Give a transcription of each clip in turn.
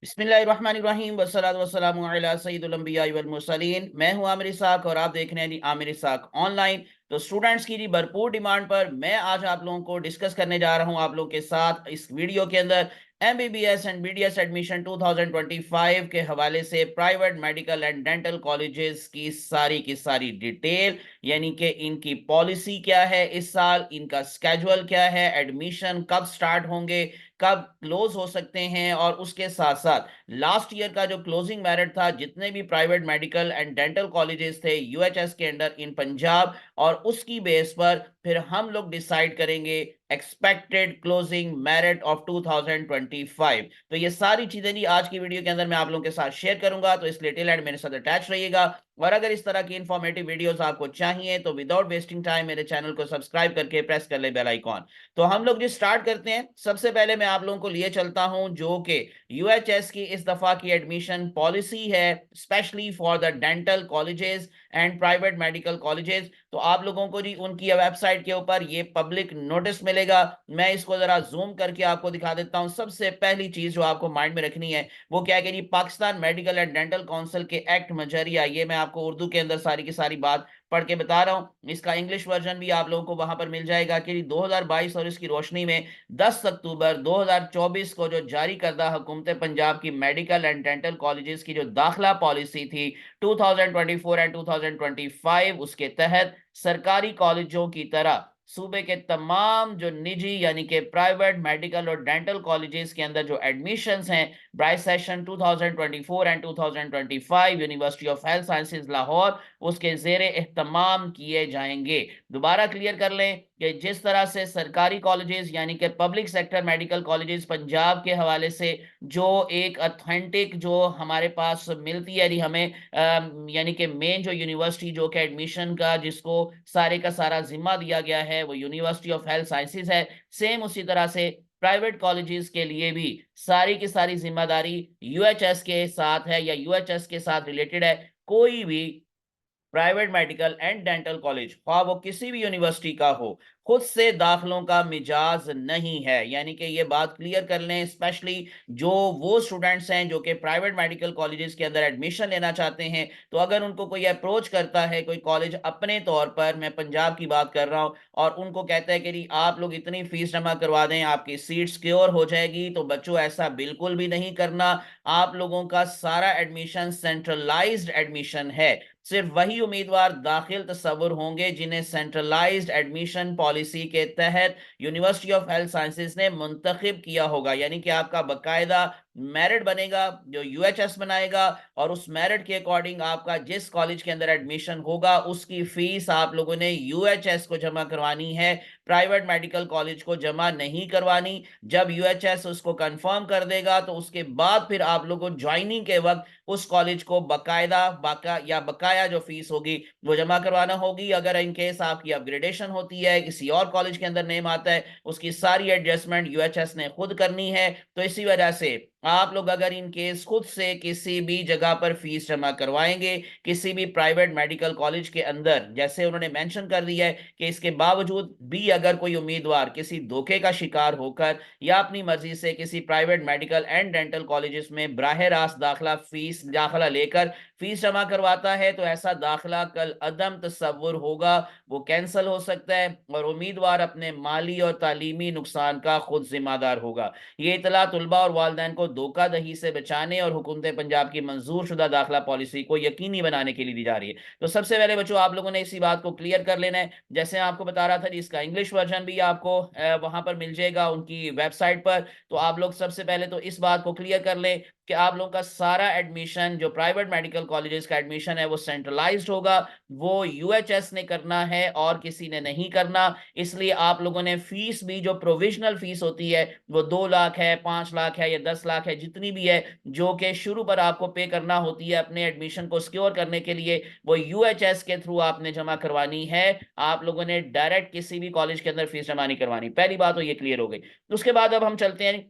बिस्मिल्लाहिर्रहमानिर्रहीम वस्सलातु वस्सलामु अला सय्यिदिल अंबिया वल मुरसलीन। मैं हूं आमिर इसाक और आप देख रहे हैं आमिर इसाक ऑनलाइन। तो स्टूडेंट्स की भरपूर डिमांड पर मैं आज आप लोगों को डिस्कस करने जा रहा हूं आप लोगों के साथ इस वीडियो के अंदर एमबीबीएस एंड बीडीएस एडमिशन 2025 के हवाले से private medical and dental colleges की सारी डिटेल, यानी कि इनकी पॉलिसी क्या है, इस साल इनका स्केड्यूल क्या है, एडमिशन कब स्टार्ट होंगे, कब क्लोज हो सकते हैं, और उसके साथ साथ लास्ट ईयर का जो क्लोजिंग मेरिट था जितने भी private medical and dental colleges थे यूएचएस के अंडर इन पंजाब, और उसकी बेस पर फिर हम लोग डिसाइड करेंगे एक्सपेक्टेड क्लोजिंग मेरिट ऑफ 2025। तो ये सारी चीजें नहीं आज की वीडियो के अंदर मैं आप लोगों के साथ शेयर करूंगा, तो इसलिए टिल एंड मेरे साथ अटैच रहिएगा। और अगर इस तरह की इंफॉर्मेटिव वीडियोस आपको चाहिए तो विदाउट वेस्टिंग टाइम मेरे चैनल को सब्सक्राइब करके प्रेस कर ले बेल आइकॉन। तो हम लोग जो स्टार्ट करते हैं, सबसे पहले मैं आप लोगों को लिए चलता हूं जो कि यूएचएस की इस दफा की एडमिशन पॉलिसी है specially for the dental colleges and private medical colleges. तो आप लोगों को जी उनकी वेबसाइट के ऊपर ये पब्लिक नोटिस मिलेगा। मैं इसको जरा जूम करके आपको दिखा देता हूं। सबसे पहली चीज जो आपको माइंड में रखनी है वो क्या है कि जी Pakistan medical and dental council के एक्ट मजरिया, ये मैं आपको उर्दू के अंदर सारी की सारी बात पढ़ के बता रहा हूं। इसका इंग्लिश वर्जन भी आप लोगों को वहां पर मिल जाएगा कि 2022 और इसकी रोशनी में 10 अक्टूबर 2024 को जो जारी करदा हुकूमत पंजाब की मेडिकल एंड डेंटल कॉलेजेस की जो दाखिला पॉलिसी थी 2024 एंड 2025, उसके तहत सरकारी कॉलेजों की तरह सूबे के तमाम जो निजी यानी कि प्राइवेट मेडिकल और डेंटल कॉलेजेस के अंदर जो एडमिशन्स हैं Bryce session 2024 and 2025 university of health sciences Lahore उसके जेर एहतमाम किए जाएंगे। दोबारा क्लियर कर लें कि जिस तरह से सरकारी कॉलेजेस यानी कि public sector medical colleges Punjab के हवाले से जो एक अथेंटिक जो हमारे पास मिलती है हमें, यानी कि मेन जो यूनिवर्सिटी जो कि एडमिशन का जिसको सारे का सारा जिम्मा दिया गया है वो यूनिवर्सिटी ऑफ हेल्थ साइंसेज है। सेम उसी तरह से प्राइवेट कॉलेजेस के लिए भी सारी की सारी जिम्मेदारी यूएचएस के साथ है या यूएचएस के साथ रिलेटेड है। कोई भी private medical and dental college ख्वाह वो किसी भी यूनिवर्सिटी का हो, खुद से दाखिलों का मिजाज नहीं है। यानी कि ये बात क्लियर कर लें, स्पेशली जो वो स्टूडेंट्स हैं जो कि प्राइवेट मेडिकल कॉलेजेस के अंदर एडमिशन लेना चाहते हैं, तो अगर उनको कोई अप्रोच करता है कोई कॉलेज अपने तौर पर, मैं पंजाब की बात कर रहा हूं, और उनको कहता है कि जी आप लोग इतनी फीस जमा करवा दें आपकी सीट सिक्योर हो जाएगी, तो बच्चों ऐसा बिल्कुल भी नहीं करना। आप लोगों का सारा एडमिशन सेंट्रलाइज्ड एडमिशन है। सिर्फ वही उम्मीदवार दाखिल तस्वुर होंगे जिन्हें सेंट्रलाइज्ड एडमिशन पॉलिसी के तहत यूनिवर्सिटी ऑफ हेल्थ साइंसेज ने मुंतखब किया होगा। यानी कि आपका बकायदा मेरिट बनेगा जो यूएचएस बनाएगा, और उस मेरिट के अकॉर्डिंग आपका जिस कॉलेज के अंदर एडमिशन होगा उसकी फीस आप लोगों ने यूएचएस को जमा करवानी है, प्राइवेट मेडिकल कॉलेज को जमा नहीं करवानी। जब यूएचएस उसको कंफर्म कर देगा तो उसके बाद फिर आप लोगों को ज्वाइनिंग के वक्त उस कॉलेज को बकायदा बकाया जो फीस होगी वो जमा करवाना होगी। अगर इन केस आपकी अपग्रेडेशन होती है, किसी और कॉलेज के अंदर नेम आता है, उसकी सारी एडजस्टमेंट यूएचएस ने खुद करनी है। तो इसी वजह से आप लोग अगर इन केस खुद से किसी भी जगह पर फीस जमा करवाएंगे किसी भी प्राइवेट मेडिकल कॉलेज के अंदर, जैसे उन्होंने मेंशन कर दिया है कि इसके बावजूद भी अगर कोई उम्मीदवार किसी धोखे का शिकार होकर या अपनी मर्जी से किसी private medical and dental colleges में बराह रास्त दाखिला लेकर फीस जमा करवाता है, तो ऐसा दाखिला कल अदम तस्वुर होगा, वो कैंसिल हो सकता है और उम्मीदवार अपने माली और तालीमी नुकसान का खुद जिम्मेदार होगा। ये इतला तुलबा और वालदैन को धोखाधही से बचाने और हुकूमत पंजाब की मंजूर शुदा दाखिला पॉलिसी को यकीनी बनाने के लिए दी जा रही है। तो सबसे पहले बच्चों आप लोगों ने इसी बात को क्लियर कर लेना है। जैसे आपको बता रहा था इसका इंग्लिश वर्जन भी आपको वहां पर मिल जाएगा उनकी वेबसाइट पर। तो आप लोग सबसे पहले तो इस बात को क्लियर कर लें कि आप लोगों का सारा एडमिशन जो प्राइवेट मेडिकल कॉलेजेस का एडमिशन है वो सेंट्रलाइज्ड होगा, वो यूएचएस ने करना है और किसी ने नहीं करना। इसलिए आप लोगों ने फीस भी जो प्रोविजनल फीस होती है वो 2 लाख है, 5 लाख है या 10 लाख है, जितनी भी है जो कि शुरू पर आपको पे करना होती है अपने एडमिशन को सिक्योर करने के लिए, वो यूएचएस के थ्रू आपने जमा करवानी है। आप लोगों ने डायरेक्ट किसी भी कॉलेज के अंदर फीस जमा नहीं करवानी। पहली बात तो ये क्लियर हो गई। उसके बाद अब हम चलते हैं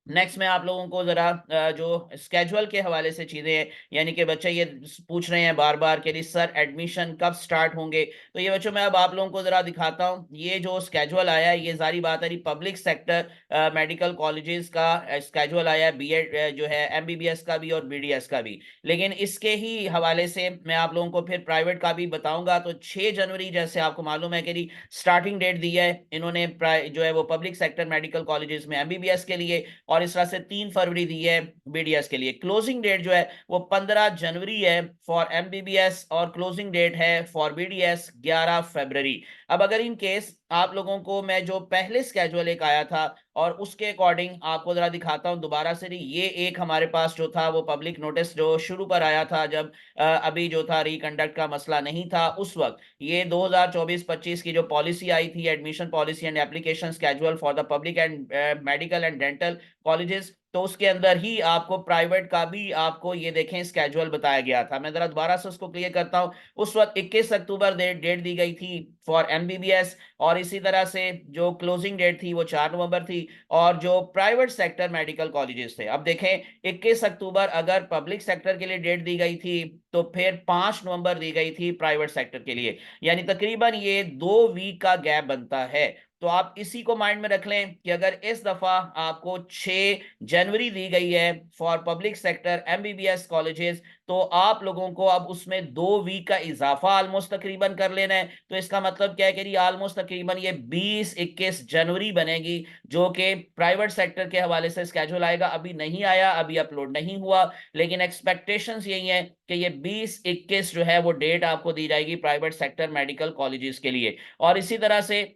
नेक्स्ट मैं आप लोगों को जरा जो स्केजुअल के हवाले से चीजें हैं, यानी कि बच्चे ये पूछ रहे हैं बार बार कि सर एडमिशन कब स्टार्ट होंगे, तो ये बच्चों मैं अब आप लोगों को जरा दिखाता हूँ। ये जो स्केजुअल आया है ये जारी बात है पब्लिक सेक्टर मेडिकल कॉलेजेस का स्केजुअल आया है, बीएड जो है एमबीबीएस का भी और बीडीएस का भी। लेकिन इसके ही हवाले से मैं आप लोगों को फिर प्राइवेट का भी बताऊंगा। तो 6 जनवरी जैसे आपको मालूम है कि स्टार्टिंग डेट दी है इन्होंने जो है वो पब्लिक सेक्टर मेडिकल कॉलेजेस में एमबीबीएस के लिए, और इस तरह से 3 फरवरी दी है बीडीएस के लिए। क्लोजिंग डेट जो है वो 15 जनवरी है फॉर एमबीबीएस, और क्लोजिंग डेट है फॉर बीडीएस 11 फरवरी। अब अगर इन केस आप लोगों को मैं जो पहले स्केजुअल एक आया था और उसके अकॉर्डिंग आपको जरा दिखाता हूं दोबारा से। ये एक हमारे पास जो था वो पब्लिक नोटिस जो शुरू पर आया था जब अभी जो था रिकंडक्ट का मसला नहीं था उस वक्त, ये 2024-25 की जो पॉलिसी आई थी admission policy and application schedule for the public and medical and dental colleges, तो उसके अंदर ही आपको प्राइवेट का भी आपको ये देखें स्केजुअल बताया गया था। मैं जरा दोबारा से उसको क्लियर करता हूं। उस वक्त 21 अक्टूबर डेट दी गई थी फॉर एमबीबीएस, और इसी तरह से जो क्लोजिंग डेट थी वो 4 नवंबर थी। और जो प्राइवेट सेक्टर मेडिकल कॉलेजेस थे, अब देखें 21 अक्टूबर अगर पब्लिक सेक्टर के लिए डेट दी गई थी तो फिर 5 नवंबर दी गई थी प्राइवेट सेक्टर के लिए, यानी तकरीबन ये 2 वीक का गैप बनता है। तो आप इसी को माइंड में रख लें कि अगर इस दफा आपको 6 जनवरी दी गई है for public sector MBBS colleges, तो आप लोगों को अब उसमें 2 वीक का इजाफा ऑलमोस्ट तकरीबन कर लेना है। तो इसका मतलब क्या है कि ऑलमोस्ट तकरीबन ये 20-21 जनवरी बनेगी, जो कि प्राइवेट सेक्टर के हवाले से स्केड्यूल आएगा। अभी नहीं आया, अभी अपलोड नहीं हुआ, लेकिन एक्सपेक्टेशंस यही है कि ये 20-21 जो है वो डेट आपको दी जाएगी प्राइवेट सेक्टर मेडिकल कॉलेजेस के लिए। और इसी तरह से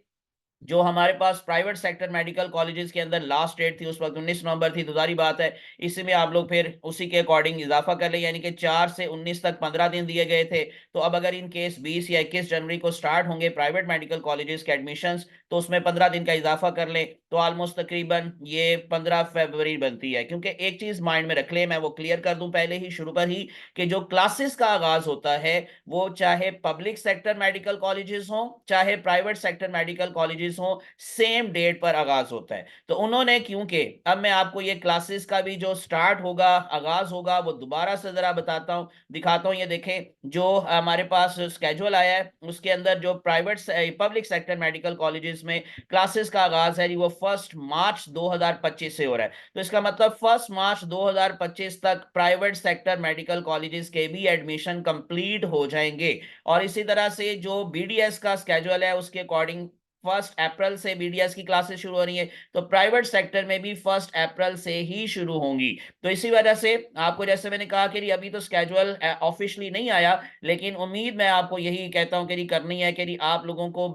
जो हमारे पास प्राइवेट सेक्टर मेडिकल कॉलेजेस के अंदर लास्ट डेट थी उस वक्त 19 नवंबर थी, तो जारी बात है इसी में आप लोग फिर उसी के अकॉर्डिंग इजाफा कर ले, यानी कि 4 से 19 तक 15 दिन दिए गए थे। तो अब अगर इन केस 20 या 21 जनवरी को स्टार्ट होंगे प्राइवेट मेडिकल कॉलेजेस के एडमिशंस, तो उसमें 15 दिन का इजाफा कर ले तो ऑलमोस्ट तकरीबन ये 15 फरवरी बनती है। क्योंकि एक चीज माइंड में रख ले, मैं वो क्लियर कर दूं पहले ही शुरू पर ही, कि जो क्लासेस का आगाज होता है वो चाहे पब्लिक सेक्टर मेडिकल कॉलेजेस हो चाहे प्राइवेट सेक्टर मेडिकल कॉलेजेस हो, सेम डेट पर आगाज होता है। तो उन्होंने, क्योंकि अब मैं आपको ये क्लासेस का भी जो स्टार्ट होगा आगाज होगा वो दोबारा से जरा बताता हूं दिखाता हूं। ये देखें जो हमारे पास स्केड्यूल आया है उसके अंदर जो private public sector medical colleges में क्लासेस का आगाज है वो 1 मार्च 2025 से हो रहा है। तो इसका मतलब 1 मार्च 2025 तक प्राइवेट सेक्टर मेडिकल कॉलेजेस के भी एडमिशन कंप्लीट हो जाएंगे। और इसी तरह से जो बीडीएस का स्केड्यूल है उसके अकॉर्डिंग 1 अप्रैल से बीडीएस की क्लासेस शुरू हो रही है, तो प्राइवेट सेक्टर में भी 1 अप्रैल से ही शुरू होंगी। तो इसी वजह से आपको, जैसे मैंने कहा कि अभी तो स्केड्यूल ऑफिशियली नहीं आया, लेकिन उम्मीद मैं आपको यही कहता हूं कि करनी है कि आप लोगों को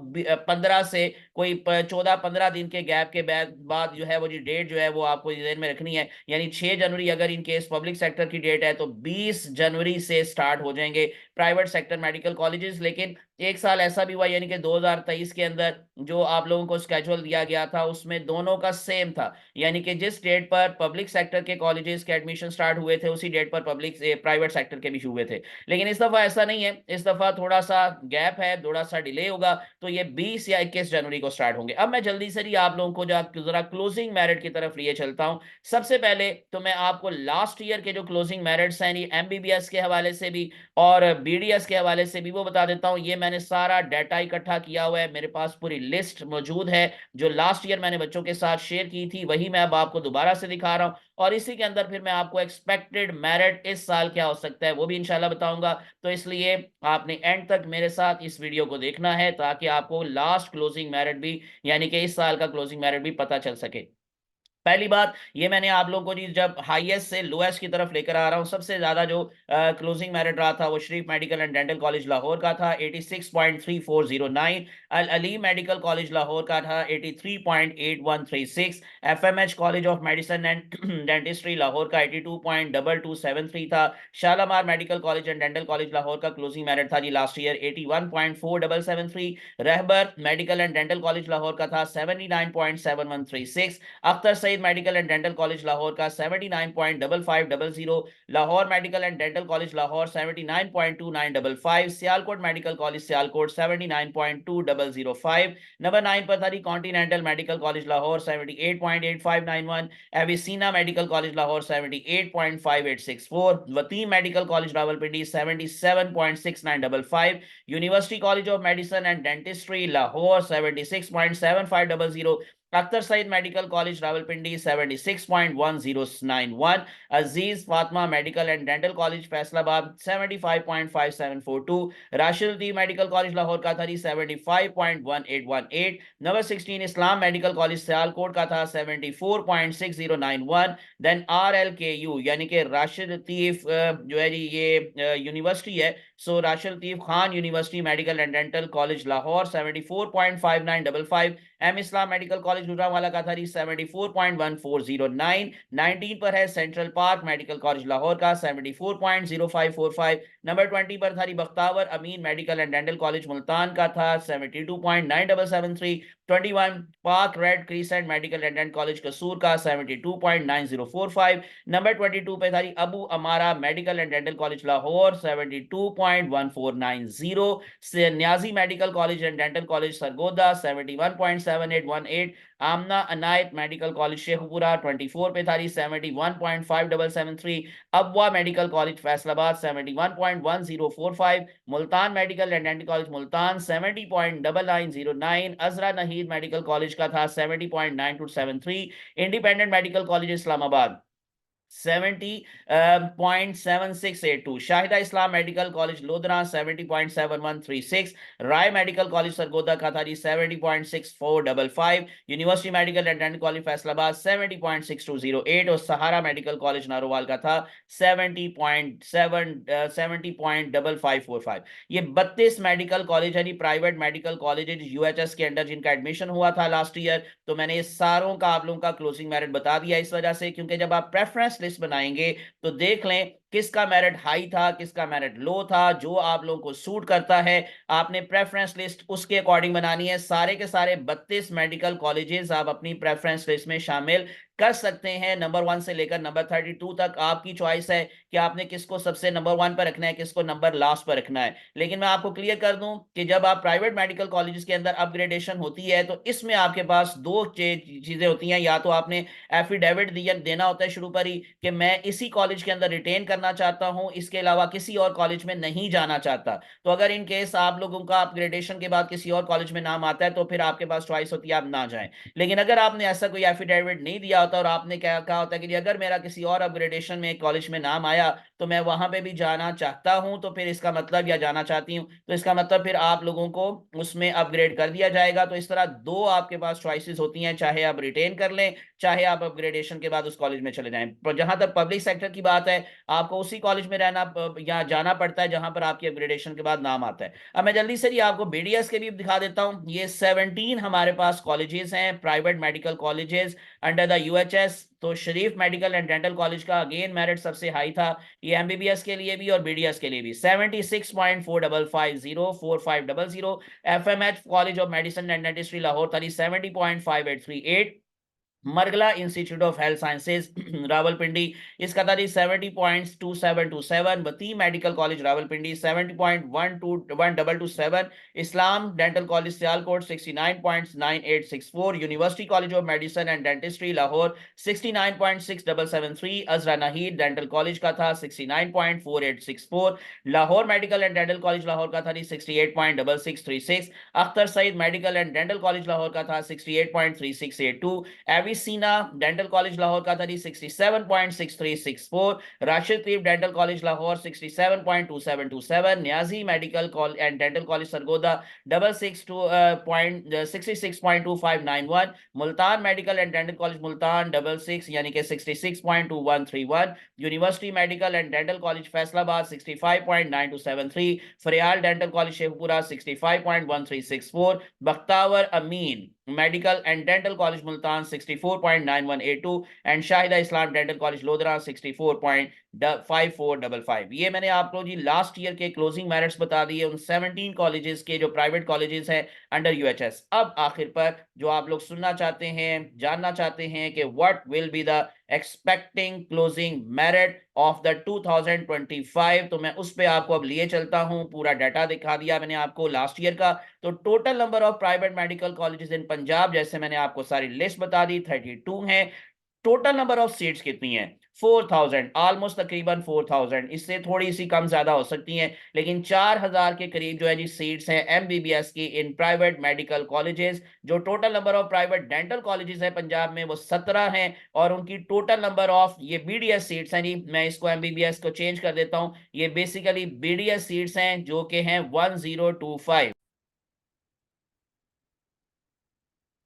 15 से कोई 14-15 दिन के गैप के बाद जो है वो जी डेट जो है वो आपको ध्यान में रखनी है। यानी 6 जनवरी अगर इन केस पब्लिक सेक्टर की डेट है तो 20 जनवरी से स्टार्ट हो जाएंगे प्राइवेट सेक्टर मेडिकल कॉलेजेस। लेकिन एक साल ऐसा भी हुआ यानी कि 2023 के अंदर जो आप लोगों को स्केड्यूल दिया गया था उसमें दोनों का सेम था, यानी कि जिस डेट पर पब्लिक सेक्टर के कॉलेजेस के एडमिशन स्टार्ट हुए थे उसी डेट पर पब्लिक प्राइवेट सेक्टर के भी हुए थे। लेकिन इस दफा ऐसा नहीं है, इस दफा थोड़ा सा गैप है, थोड़ा सा डिले होगा, तो ये 20 या 21 जनवरी को स्टार्ट होंगे। अब मैं जल्दी से आप लोगों को जरा क्लोजिंग मेरिट की तरफ लिए चलता हूं। सबसे पहले तो मैं आपको लास्ट ईयर के जो क्लोजिंग मेरिट्स हैं एमबीबीएस के हवाले से भी और बीडीएस के हवाले से भी वो बता देता हूं। ये मैंने सारा डाटा इकट्ठा किया हुआ है, मेरे पास पूरी लिस्ट मौजूद है। जो लास्ट ईयर मैंने बच्चों के साथ शेयर की थी वही मैं अब आपको दोबारा से दिखा रहा हूं, और इसी के अंदर फिर मैं आपको एक्सपेक्टेड मेरिट इस साल क्या हो सकता है वो भी इंशाल्लाह बताऊंगा। तो इसलिए आपने एंड तक मेरे साथ इस वीडियो को देखना है ताकि आपको लास्ट क्लोजिंग मेरिट भी यानी कि इस साल का क्लोजिंग मेरिट भी पता चल सके। पहली बात, ये मैंने आप लोगों को जी जब हाईएस्ट से लोएस्ट की तरफ लेकर आ रहा हूं, सबसे ज्यादा जो क्लोजिंग मेरिट रहा था वो Sharif medical and dental college Lahore का था 86.3409, अल अली मेडिकल कॉलेज लाहौर का था 83.8136, FMH college of medicine and dentistry Lahore का 82.2273 था, Shalamar medical college and dental college Lahore का क्लोजिंग मेरिट था जी last year 81.4773, Rahbar medical and dental college Lahore का था 79.7136, Akhtar Saeed Saeed medical and dental college Lahore का 79.5500, Lahore medical and dental college Lahore 79.2955, Sialkot medical college Sialkot 79.2005। Number 9 पर था continental medical college Lahore 78.8591, Avicenna medical college Lahore 78.5864, Wateem medical college Rawalpindi 77.6955, university college of medicine and dentistry Lahore 76.7500, Akhtar Saeed medical college Rawalpindi 76.1091, Aziz Fatima medical and dental college Faisalabad 75.5742, Rashid Latif medical college Lahore का था 75.1818, number 16 Islam medical college Sialkot का था 74.6091, then RLKU यानी कि राशिद लतीफ जो है ये यूनिवर्सिटी है, so Rashid Latif Khan university medical and dental college Lahore 74.5955, M Islam medical college Gujranwala का था 74.1409, 19 पर है central park medical college Lahore का 74.0545, नंबर 20 पर था Bakhtawar Amin medical and dental college Multan का था 72.9773, 21 park red crescent medical and dental college Kasur का 72.9045, नंबर 22 पे था Abu Umara medical and dental college Lahore 72.1490, से Niazi medical college and dental college Sargodha 71.7818, Amna Inayat medical college Sheikhupura 24 पे था 71.5773, Abwa medical college Faisalabad 71.1045, Multan medical and dental college Multan 70.9909, Azra Naheed medical college का था 70.9273, independent medical college Islamabad 70.7682, Shahida Islam medical college Lodhran 70.7136, Rai medical college Sargodha का था 70.6455, university medical and dental college Faisalabad 70.6208 और सहारा medical college Narowal का था 70.5545। ये 32 मेडिकल कॉलेज यानी प्राइवेट मेडिकल कॉलेज UHS के अंडर जिनका एडमिशन हुआ था लास्ट ईयर। तो मैंने ये सारों का आप लोगों का क्लोजिंग मेरिट बता दिया इस वजह से, क्योंकि जब आप प्रेफरेंस लिस्ट बनाएंगे तो देख लें किसका मेरिट हाई था, किसका मेरिट लो था, जो आप लोगों को सूट करता है आपने प्रेफरेंस लिस्ट उसके अकॉर्डिंग बनानी है। सारे के सारे 32 मेडिकल कॉलेजेस आप अपनी प्रेफरेंस लिस्ट में शामिल कर सकते हैं। नंबर 1 से लेकर नंबर 32 तक आपकी चॉइस है कि आपने किसको सबसे नंबर 1 पर रखना है, किसको नंबर लास्ट पर रखना है। लेकिन मैं आपको क्लियर कर दूं कि जब आप प्राइवेट मेडिकल कॉलेजेस के अंदर अपग्रेडेशन होती है तो इसमें आपके पास दो चीजें होती हैं। या तो आपने एफिडेविट देना होता है शुरू पर ही कि मैं इसी कॉलेज के अंदर रिटेन करना चाहता हूं, इसके अलावा किसी और कॉलेज में नहीं जाना चाहता। तो अगर इन केस आप लोगों का अपग्रेडेशन के बाद किसी और कॉलेज में नाम आता है तो फिर आपके पास चॉइस होती है आप ना जाएं। लेकिन अगर आपने ऐसा कोई एफिडेविट नहीं दिया होता और आपने क्या कहा होता है कि अगर मेरा किसी और अपग्रेडेशन में कॉलेज में नाम आया तो मैं वहां पे भी जाना चाहता हूं, तो फिर इसका मतलब, या जाना चाहती हूं, तो इसका मतलब फिर आप लोगों को उसमें अपग्रेड कर दिया जाएगा। तो इस तरह दो आपके पास चॉइसेस होती हैं, चाहे आप रिटेन कर लें, चाहे आप अपग्रेडेशन के बाद उस कॉलेज में चले जाएं। पर जहां तक पब्लिक सेक्टर की बात है, आपको उसी कॉलेज में रहना या जाना पड़ता है जहां पर आपकी अपग्रेडेशन के बाद नाम आता है। अब मैं जल्दी से आपको BDS के भी दिखा देता हूं। ये 17 हमारे पास कॉलेजेस हैं, private medical colleges under the UHS। तो शरीफ मेडिकल एंड डेंटल कॉलेज का अगेन मेरिट सबसे हाई था, ये MBBS के लिए भी और BDS के लिए भी 76.45504500। FMH college of medicine and dentistry Lahore था 70.5838। मरगला institute of health sciences Rawalpindi, इसका था 70.2727। वती medical college Rawalpindi 70.12227। Islam dental college Sialkot 69.9864। University college of medicine and dentistry Lahore 69.6773। Azra Naheed dental college का था 69.4864। Lahore medical and dental college Lahore का था 68.6636। Akhtar Saeed medical and dental college Lahore का था 68.3682। एविसीना डेंटल कॉलेज लाहौर का था 67.6364। Rashid Latif dental college Lahore 67.2727। Niazi medical and dental college Sargodha 66.2591। Multan medical and dental college Multan 66 यानी कि 66.2131। University medical and dental college Faisalabad 65.9273। Faryal dental college Sheikhupura 65.1364। Bakhtawar Amin Medical and Dental College Multan 64.9182 and Shahida Islam dental college Lodhran 64.5455। ये मैंने आपको जी लास्ट ईयर के क्लोजिंग मेरिट्स बता दिए उन 17 कॉलेजेस के जो प्राइवेट कॉलेजेस हैं अंडर यूएचएस। अब आखिर पर जो आप लोग सुनना चाहते हैं, जानना चाहते हैं कि what will be the expecting closing merit of the 2025, तो मैं उस पे आपको अब लिए चलता हूं। पूरा डाटा दिखा दिया मैंने आपको लास्ट ईयर का। तो total number of private medical colleges in Punjab, जैसे मैंने आपको सारी लिस्ट बता दी, 32 है। टोटल नंबर ऑफ सीट्स कितनी है? 4000, ऑलमोस्ट तकरीबन 4000, इससे थोड़ी सी कम ज्यादा हो सकती हैं, लेकिन 4000 के करीब जो है जी सीट्स हैं एमबीबीएस की इन प्राइवेट मेडिकल कॉलेजेस। जो total number of private dental colleges है पंजाब में वो 17 हैं, और उनकी टोटल नंबर ऑफ ये बीडीएस सीट्स हैं जी, मैं इसको एमबीबीएस को चेंज कर देता हूं, ये बेसिकली बीडीएस सीट्स हैं जो कि हैं 1025।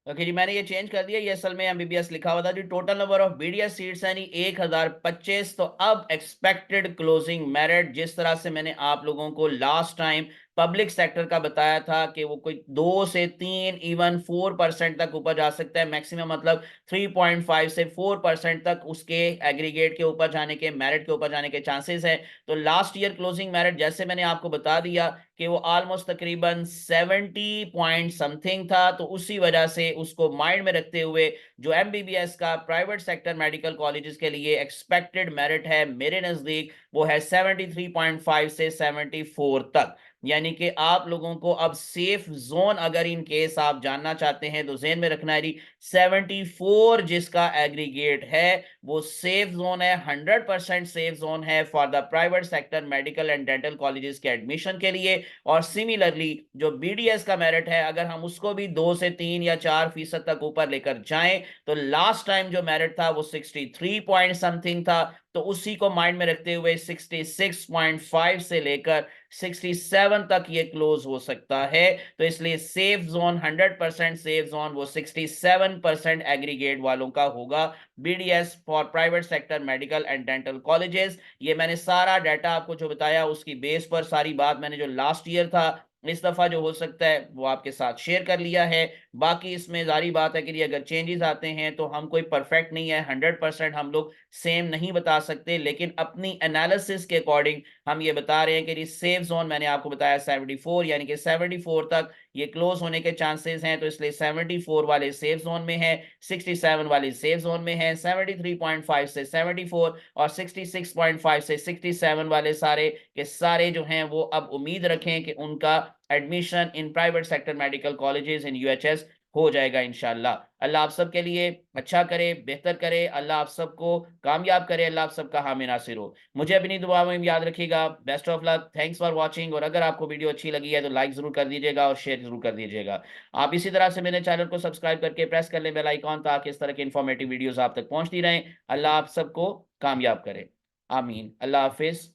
ओके जी, मैंने ये चेंज कर दिया, ये असल में एमबीबीएस लिखा हुआ था जी। Total number of BDS seats है 1025। तो अब एक्सपेक्टेड क्लोजिंग मेरिट, जिस तरह से मैंने आप लोगों को लास्ट टाइम पब्लिक सेक्टर का बताया था कि वो कोई 2 से 3 इवन 4% तक ऊपर जा सकता है मैक्सिमम, मतलब 3.5 से 4% तक उसके एग्रीगेट के ऊपर जाने के, मेरिट के ऊपर जाने के चांसेस है। तो लास्ट ईयर क्लोजिंग मेरिट जैसे मैंने आपको बता दिया कि वो ऑलमोस्ट तकरीबन 70 पॉइंट समथिंग था। तो उसी वजह से उसको माइंड में रखते हुए जो एमबीबीएस का प्राइवेट सेक्टर मेडिकल कॉलेजेस के लिए एक्सपेक्टेड मेरिट है मेरे नजदीक वो है 73.5 से 74 तक। यानी कि आप लोगों को अब सेफ जोन अगर इन केस आप जानना चाहते हैं तो जेन में रखना है 74 जिसका एग्रीगेट है वो सेफ जोन है, 100% सेफ जोन है for the private sector medical and dental colleges के एडमिशन के लिए। और सिमिलरली जो बीडीएस का मेरिट है अगर हम उसको भी 2 से 3 या 4% तक ऊपर लेकर जाएं तो लास्ट टाइम जो मेरिट था वो 63 पॉइंट समथिंग था। तो उसी को माइंड में रखते हुए 66.5 से लेकर 67 तक ये क्लोज हो सकता है। तो इसलिए सेफ जोन, 100% सेफ जोन वो 67% एग्रीगेट वालों का होगा BDS for private sector medical and dental colleges. ये मैंने सारा डाटा आपको जो बताया उसकी बेस पर सारी बात मैंने जो लास्ट ईयर था इस दफा जो हो सकता है वो आपके साथ शेयर कर लिया है। बाकी इसमें जारी बात है कि अगर चेंजेस आते हैं तो हम कोई परफेक्ट नहीं है, 100% हम लोग सेम नहीं बता सकते, लेकिन अपनी एनालिसिस के अकॉर्डिंग हम ये बता रहे हैं कि सेफ जोन मैंने आपको बताया 74, यानी कि 74 तक ये क्लोज होने के चांसेस हैं। तो इसलिए 74 वाले सेफ जोन में है, 67 वाले सेफ जोन में है, 73.5 से 74 और 66.5 से 67 वाले सारे के सारे जो हैं वो अब उम्मीद रखें कि उनका admission in private sector medical colleges in UHS हो जाएगा इंशाल्लाह। अल्लाह आप सबके लिए अच्छा करे, बेहतर करे, अल्लाह आप सबको कामयाब करे, अल्लाह आप सबका हामी नासिर हो। मुझे अपनी दुआ में याद रखिएगा। Best of luck, thanks for watching. और अगर आपको वीडियो अच्छी लगी है तो लाइक जरूर कर दीजिएगा और शेयर जरूर कर दीजिएगा। आप इसी तरह से मेरे चैनल को सब्सक्राइब करके प्रेस कर लें बेल आइकॉन, ताकि इस तरह के इंफॉर्मेटिव वीडियोस आप तक पहुंचती रहें। अल्लाह आप सबको कामयाब करे, आमीन। अल्लाह हाफिज।